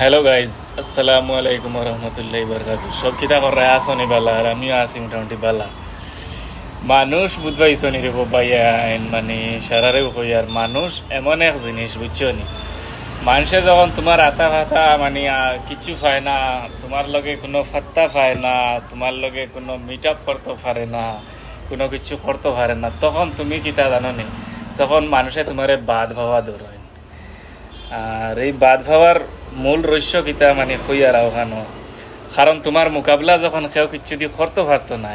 Hello guys, আসসালামু আলাইকুম রহমতুল্লাহ বরকাতু। সব কিতা করে আসনি বালা, আর আমিও আছি মোটামুটি বালা। মানুষ বুঝবাইছো নি রে ভাইয়া, মানে সারারে হইয়ার মানুষ এমন এক জিনিস বুঝছো নি। মানুষে যখন তোমার আতা ফাতা মানে কিচ্ছু পায় না, তোমার লগে কোনো ফাত্তা পায় না, তোমার লগে কোনো মিট আপ করতে পারে না, কোনো কিছু করতে পারে না, তখন তুমি কিতা জানো নি, তখন মানুষে তোমারে বাদ ভাবা ধরে। আর এই বাদ ভাবার মূল রহস্য কিতা মানে হইয়ারা ওখানো, কারণ তোমার মোকাবিলা যখন কেউ কিচ্ছু দিয়ে করতে পারতো না,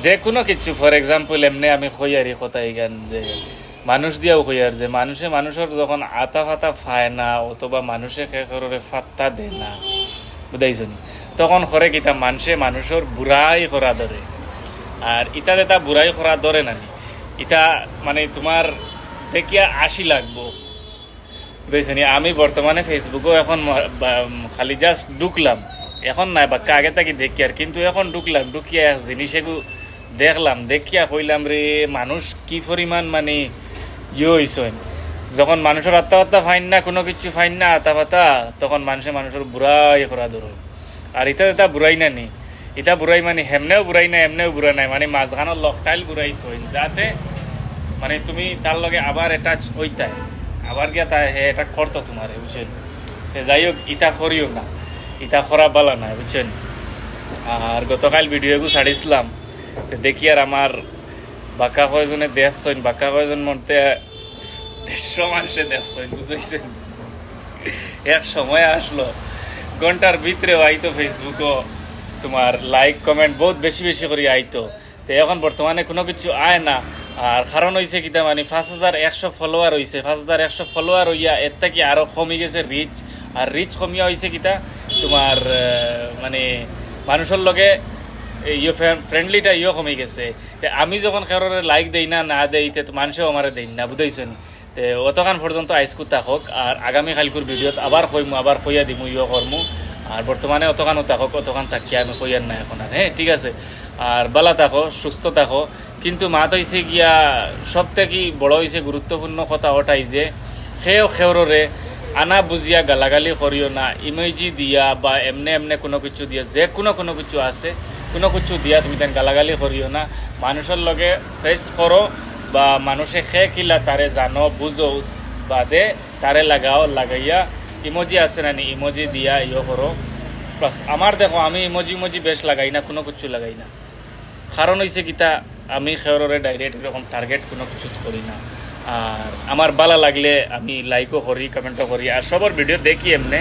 যে কোনো কিছু, ফর এক্সাম্পল এমনি আমি হইয়ারি কথা গান যে মানুষ দিয়াও হইয়ার যে মানুষের যখন আতা ফাতা পায় না, অথবা মানুষে খেয়ে ফাত্তা দেয় না, বুঝাইছ নি, তখন করে কিতা মানুষের বুড়াই করা ধরে। আর ইটা যেটা বুড়াই করা ধরে নানি, ইটা মানে তোমার দেখিয়া আশি লাগবো, বুঝেছি। আমি বর্তমানে ফেসবুকেও এখন খালি জাস্ট ঢুকলাম, এখন নাই বাক্কা আগে থাকি দেখি, আর কিন্তু এখন ঢুকলাম, ঢুকিয়া জিনিস এগুলো দেখলাম, দেখিয়া কইলাম রে মানুষ কি পরিমাণ মানে হইছেন। যখন মানুষের আত্মহত্যা ফাইন না, কোনো কিছু ফাইন না আতা পাতা, তখন মানুষের বুড়াই করা ধরো। আর এটা বুড়াই না নি, এটা বুড়াই মানে হেমনেও বুড়াই না এমনেও বুড়া নাই, মানে মাঝখানোর লকটাইল বুড়াই থইন, যাতে মানে তুমি তার লগে আবার অ্যাটাচ হইতাই, আবার গিয়া তা হে এটা করতো তোমার, বুঝছেন। যাই হোক, ইটা করিও না, ইটা করা বালা নাই, বুঝছেন। আর গতকাল ভিডিওগু ছাড়িছিলাম, দেখি আর আমার বাঁকা কয়জনে দেখছেন, বাঁকা কয়জন মধ্যে 150 মানুষে দেখছেন, বুঝছেন। এক সময় আসলো ঘন্টার ভিতরে আইতো ফেসবুকও তোমার লাইক কমেন্ট বহুত বেশি বেশি করে আইতো। তো এখন বর্তমানে কোনো কিছু আয় না। আর কারণ হয়েছে কিতা মানে 5100 ফলোয়ার হয়েছে, 5100 ফলোয়ার হইয়া এর থেকে আরো কমে গেছে রিচ। আর রিচ কমিয়া হয়েছে কিতা তোমার মানে মানুষের লগে ইয়ে ফ্রেন্ডলিটা ইয়ে কমে গেছে। তো আমি যখন কারোর লাইক দেই না না দেই, তো মানুষও আমারে দেই না, বুঝাইছেন। তো অতখান পর্যন্ত আইসকু থাকক, আর আগামী কালকুর ভিডিওত আবার কইমু, আবার কইয়া দিমু, ইয়ে করমু। আর বর্তমানে অতখানও থাকক, অতখান থাকিয়া আমি কইয়ার না এখন আর। হ্যাঁ, ঠিক আছে। আর বালা থাকো, সুস্থ থাকো। কিন্তু মাত হয়েছে গিয়া সব থেকে বড় হয়েছে গুরুত্বপূর্ণ কথা ওটাই যে খেওরে আনা বুঝিয়া গালাগালি করিও না, ইমেজি দিয়া বা এমনে এমনে কোনো কিছু দিয়া, যে কোনো কিছু আছে কোনো কিছু দিয়া তুমি তেন গালাগালি করিও না। মানুষের লগে ফেস করো, বা মানুষে কিলা তারে জানো বুঝো, বাদে তারে লাগাইয়া ইমোজি আছে না নি, ইমোজি দিয়া ইয়ে করো। প্লাস আমার দেখো, আমি ইমোজি বেশ লাগাই না, কোনো কিছু লাগাই না। কারণ হয়েছে কিতা, আমি খেয়রে ডাইরেক্ট এরকম টার্গেট কোনো কিছু করি না। আর আমার ভালো লাগলে আমি লাইকও করি, কমেন্টও করি, আর সবার ভিডিও দেখি এমনি।